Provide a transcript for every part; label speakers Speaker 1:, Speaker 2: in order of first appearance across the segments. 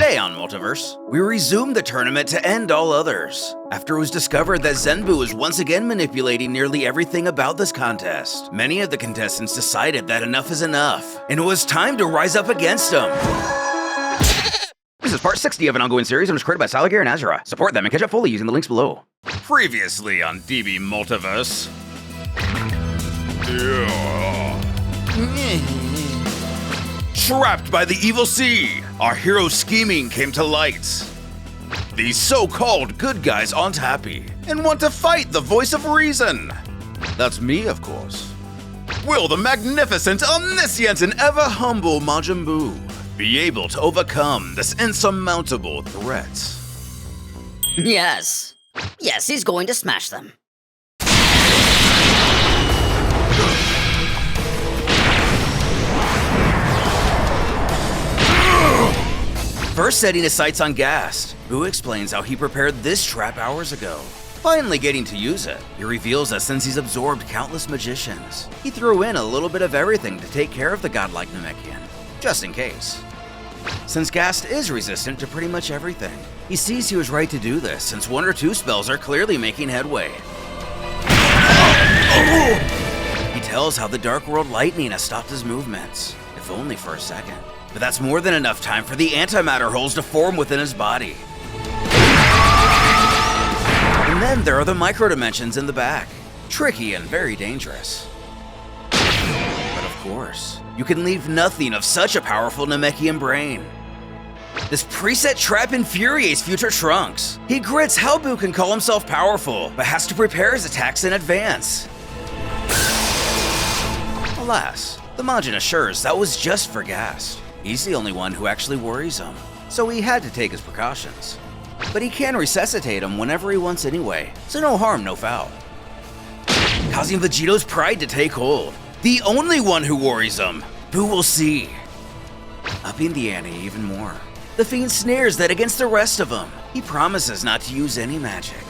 Speaker 1: Today on Multiverse, we resume the tournament to end all others, after it was discovered that Zen Buu is once again manipulating nearly everything about this contest. Many of the contestants decided that enough is enough, and it was time to rise up against him. This is part 60 of an ongoing series and was created by Salagir and Asura. Support them and catch up fully using the links below. Previously on DB Multiverse. Trapped by the evil sea, our hero's scheming came to light. These so-called good guys aren't happy and want to fight the voice of reason. That's me, of course. Will the magnificent, omniscient, and ever-humble MajinBlue be able to overcome this insurmountable threat?
Speaker 2: Yes. Yes, he's going to smash them.
Speaker 1: First setting his sights on Gast, Buu explains how he prepared this trap hours ago. Finally getting to use it, he reveals that since he's absorbed countless magicians, he threw in a little bit of everything to take care of the godlike Namekian, just in case. Since Gast is resistant to pretty much everything, he sees he was right to do this since one or two spells are clearly making headway. He tells how the Dark World Lightning has stopped his movements, if only for a second. But that's more than enough time for the antimatter holes to form within his body. And then there are the micro-dimensions in the back. Tricky and very dangerous. But of course, you can leave nothing of such a powerful Namekian brain. This preset trap infuriates future Trunks. He grits how Buu can call himself powerful, but has to prepare his attacks in advance. Alas, the Majin assures that was just for Gast. He's the only one who actually worries him, so he had to take his precautions. But he can resuscitate him whenever he wants anyway, so no harm, no foul. Causing Vegeto's pride to take hold. The only one who worries him, Buu will see. Upping the ante even more. The Fiend sneers that against the rest of them, he promises not to use any magic.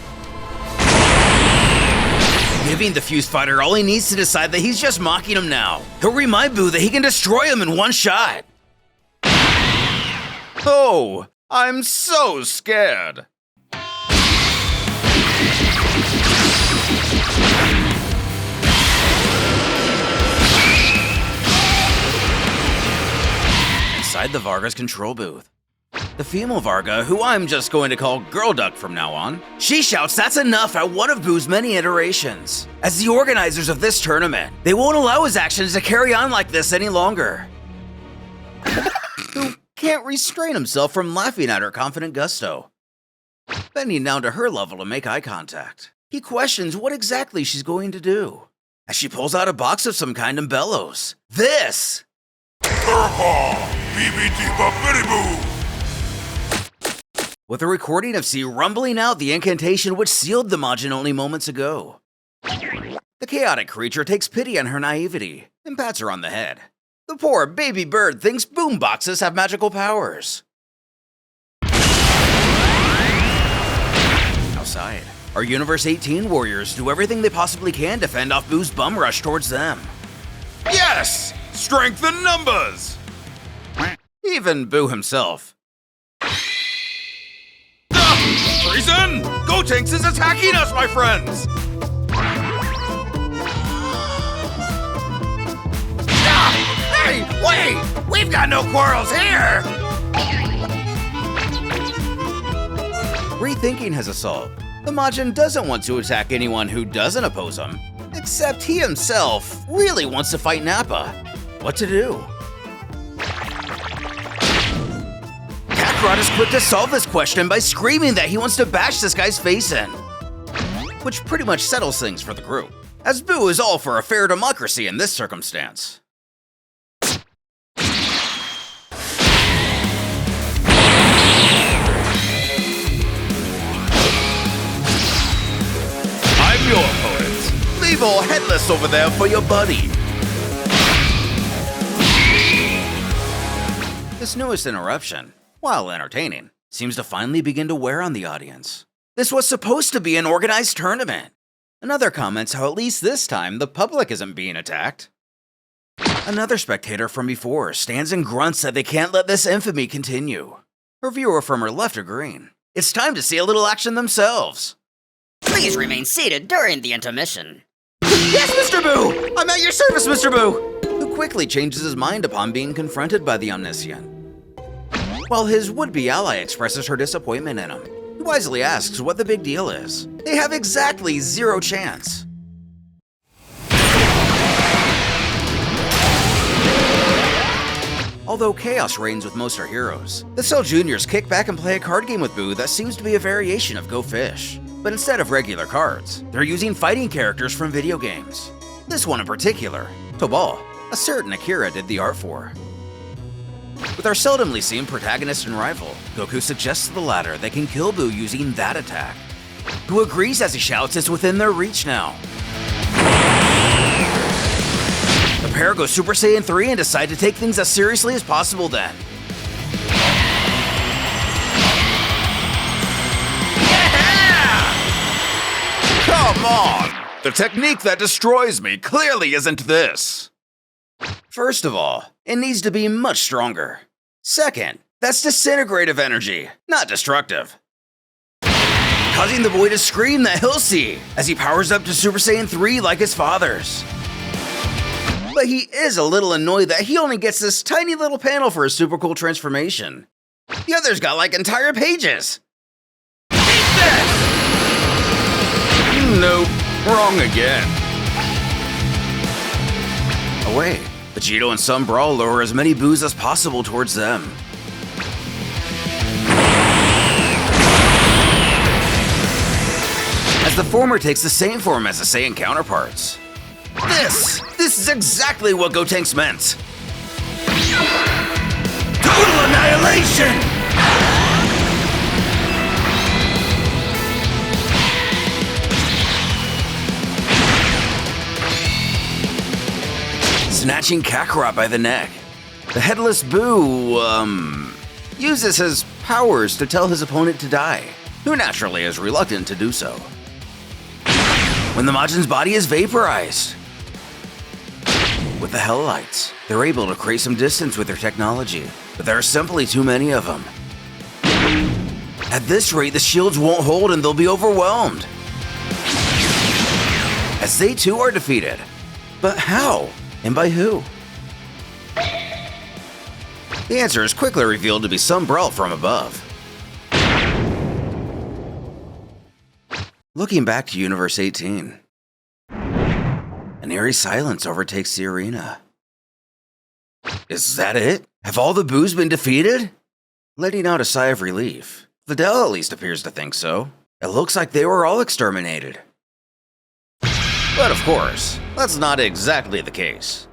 Speaker 1: Giving the Fuse Fighter all he needs to decide that he's just mocking him now. He'll remind Buu that he can destroy him in one shot. Oh, I'm so scared. Inside the Vargas control booth, the female Varga, who I'm just going to call Girl Duck from now on, she shouts that's enough at one of Buu's many iterations. As the organizers of this tournament, they won't allow his actions to carry on like this any longer. Who can't restrain himself from laughing at her confident gusto. Bending down to her level to make eye contact, he questions what exactly she's going to do. As she pulls out a box of some kind and bellows, "This!" With a recording of C rumbling out the incantation which sealed the Majin only moments ago. The chaotic creature takes pity on her naivety and pats her on the head. The poor baby bird thinks boomboxes have magical powers. Outside, our Universe 18 warriors do everything they possibly can to fend off Buu's bum rush towards them. Yes! Strength in numbers! Even Buu himself. Treason! Gotenks is attacking us, my friends! Hey, wait! We've got no quarrels here! Rethinking his assault, the Majin doesn't want to attack anyone who doesn't oppose him, except he himself really wants to fight Nappa. What to do? Kakarot is quick to solve this question by screaming that he wants to bash this guy's face in, which pretty much settles things for the group, as Buu is all for a fair democracy in this circumstance. I'm your opponent. Leave all headless over there for your buddy. This newest interruption, while entertaining, seems to finally begin to wear on the audience. This was supposed to be an organized tournament. Another comments how at least this time the public isn't being attacked. Another spectator from before stands and grunts that they can't let this infamy continue. Her viewer from her left agreeing. It's time to see a little action themselves.
Speaker 2: Please remain seated during the intermission.
Speaker 1: Yes, Mr. Buu! I'm at your service, Mr. Buu! Who quickly changes his mind upon being confronted by the omniscient. While his would-be ally expresses her disappointment in him, he wisely asks what the big deal is. They have exactly 0 chance. Although chaos reigns with most our heroes, the Cell Juniors kick back and play a card game with Buu that seems to be a variation of Go Fish. But instead of regular cards, they're using fighting characters from video games. This one in particular, Tobal, a certain Akira did the art for. With our seldomly seen protagonist and rival, Goku suggests to the latter they can kill Buu using that attack. Buu agrees as he shouts it's within their reach now. The pair go Super Saiyan 3 and decide to take things as seriously as possible then. Come on! The technique that destroys me clearly isn't this. First of all, it needs to be much stronger. Second, that's disintegrative energy, not destructive. Causing the boy to scream that he'll see as he powers up to Super Saiyan 3 like his father's. But he is a little annoyed that he only gets this tiny little panel for his super cool transformation. The others got like entire pages. Eat this! Nope, wrong again. Away. Vegito and Sun Brawl lure as many Buus as possible towards them. As the former takes the same form as the Saiyan counterparts. This is exactly what Gotenks meant. Total annihilation! Snatching Kakarot by the neck. The headless Buu, uses his powers to tell his opponent to die, who naturally is reluctant to do so. When the Majin's body is vaporized. With the Hellites, they're able to create some distance with their technology, but there are simply too many of them. At this rate, the shields won't hold and they'll be overwhelmed. As they too are defeated. But how? And by who? The answer is quickly revealed to be some brawl from above. Looking back to Universe 18, an eerie silence overtakes the arena. Is that it? Have all the Buus been defeated? Letting out a sigh of relief. Videl at least appears to think so. It looks like they were all exterminated. But of course, that's not exactly the case.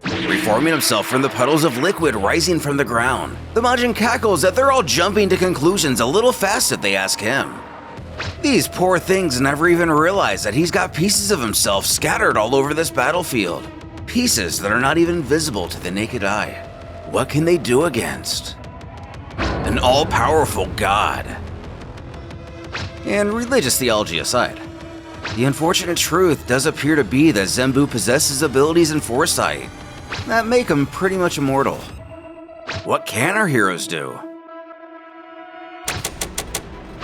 Speaker 1: Reforming himself from the puddles of liquid rising from the ground, the Majin cackles that they're all jumping to conclusions a little fast if they ask him. These poor things never even realize that he's got pieces of himself scattered all over this battlefield. Pieces that are not even visible to the naked eye. What can they do against an all-powerful god? And religious theology aside, the unfortunate truth does appear to be that Zen Buu possesses abilities and foresight that make him pretty much immortal. What can our heroes do?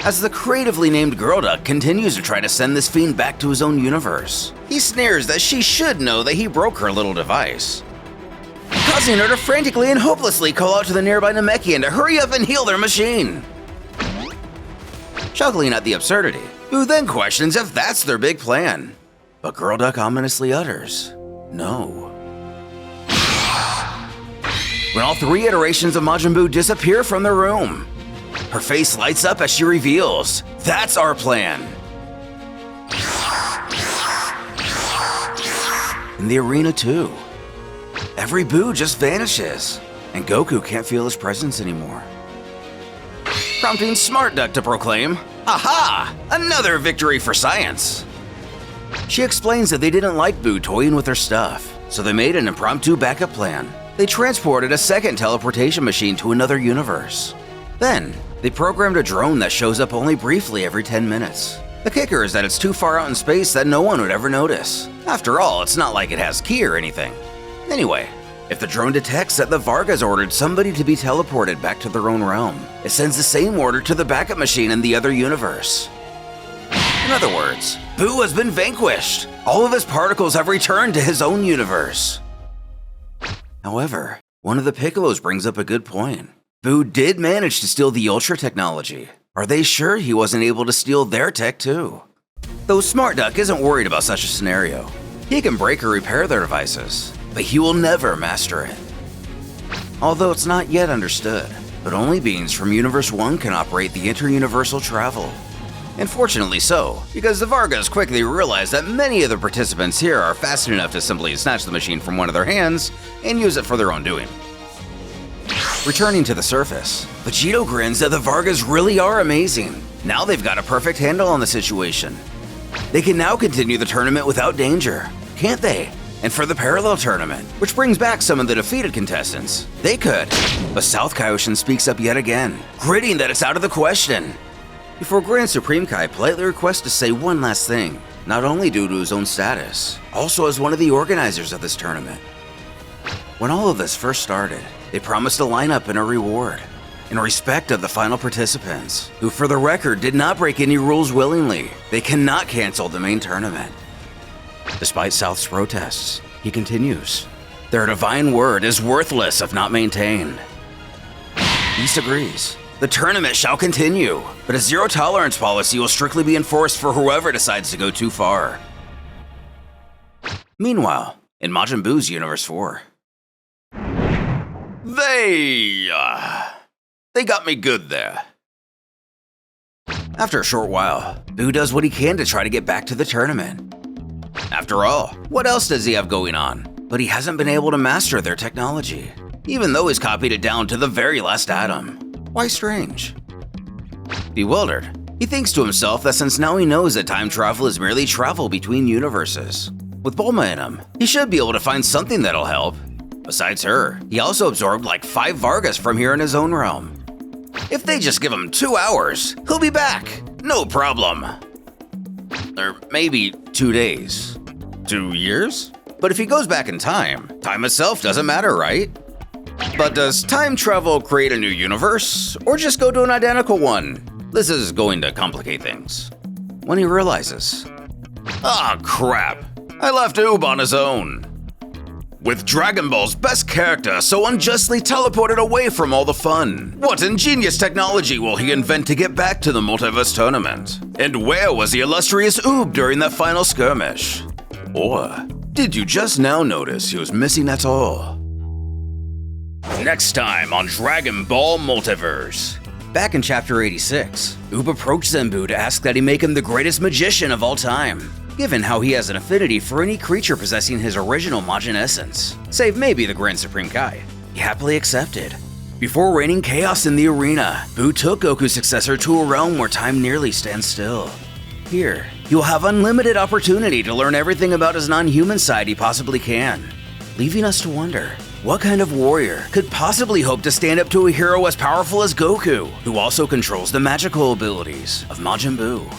Speaker 1: As the creatively named Girl Duck continues to try to send this fiend back to his own universe, he sneers that she should know that he broke her little device, causing her to frantically and hopelessly call out to the nearby Namekian to hurry up and heal their machine. Chuckling at the absurdity, Buu then questions if that's their big plan. But Girl Duck ominously utters, no. When all 3 iterations of MajinBlue disappear from the room, her face lights up as she reveals, that's our plan. In the arena too, every Buu just vanishes, and Goku can't feel his presence anymore. Prompting Smart Duck to proclaim, aha! Another victory for science! She explains that they didn't like Buu toying with her stuff, so they made an impromptu backup plan. They transported a second teleportation machine to another universe. Then, they programmed a drone that shows up only briefly every 10 minutes. The kicker is that it's too far out in space that no one would ever notice. After all, it's not like it has ki or anything. Anyway, If the drone detects that the Vargas ordered somebody to be teleported back to their own realm, it sends the same order to the backup machine in the other universe. In other words, Buu has been vanquished. All of his particles have returned to his own universe. However, one of the Piccolos brings up a good point. Buu did manage to steal the Ultra technology. Are they sure he wasn't able to steal their tech too? Though Smart Duck isn't worried about such a scenario. He can break or repair their devices, but he will never master it. Although it's not yet understood, but only beings from Universe 1 can operate the inter-universal travel. And fortunately so, because the Vargas quickly realize that many of the participants here are fast enough to simply snatch the machine from one of their hands and use it for their own doing. Returning to the surface, Vegito grins that the Vargas really are amazing. Now they've got a perfect handle on the situation. They can now continue the tournament without danger, can't they? And for the parallel tournament, which brings back some of the defeated contestants, they could. But South Kaioshin speaks up yet again, gritting that it's out of the question. Before Grand Supreme Kai politely requests to say one last thing, not only due to his own status, also as one of the organizers of this tournament. When all of this first started, they promised a lineup and a reward, in respect of the final participants, who for the record did not break any rules willingly. They cannot cancel the main tournament. Despite South's protests, he continues, their divine word is worthless if not maintained. East agrees. The tournament shall continue, but a zero-tolerance policy will strictly be enforced for whoever decides to go too far. Meanwhile, in MajinBlue's Universe 4, They got me good there. After a short while, Buu does what he can to try to get back to the tournament. After all, what else does he have going on? But he hasn't been able to master their technology, even though he's copied it down to the very last atom. Why strange? Bewildered, he thinks to himself that since now he knows that time travel is merely travel between universes, with Bulma in him, he should be able to find something that'll help. Besides her, he also absorbed like 5 Vargas from here in his own realm. If they just give him 2 hours, he'll be back, no problem. Or maybe 2 days. 2 years? But if he goes back in time itself doesn't matter, right? But does time travel create a new universe, or just go to an identical one? This is going to complicate things. When he realizes, ah, crap, I left Oob on his own. With Dragon Ball's best character so unjustly teleported away from all the fun, what ingenious technology will he invent to get back to the Multiverse tournament? And where was the illustrious Oob during that final skirmish? Or did you just now notice he was missing at all? Next time on Dragon Ball Multiverse. Back in Chapter 86, Oob approached Zen Buu to ask that he make him the greatest magician of all time, given how he has an affinity for any creature possessing his original Majin essence, save maybe the Grand Supreme Kai. He happily accepted. Before raining chaos in the arena, Buu took Goku's successor to a realm where time nearly stands still. Here, he will have unlimited opportunity to learn everything about his non-human side he possibly can, leaving us to wonder, what kind of warrior could possibly hope to stand up to a hero as powerful as Goku, who also controls the magical abilities of MajinBlue?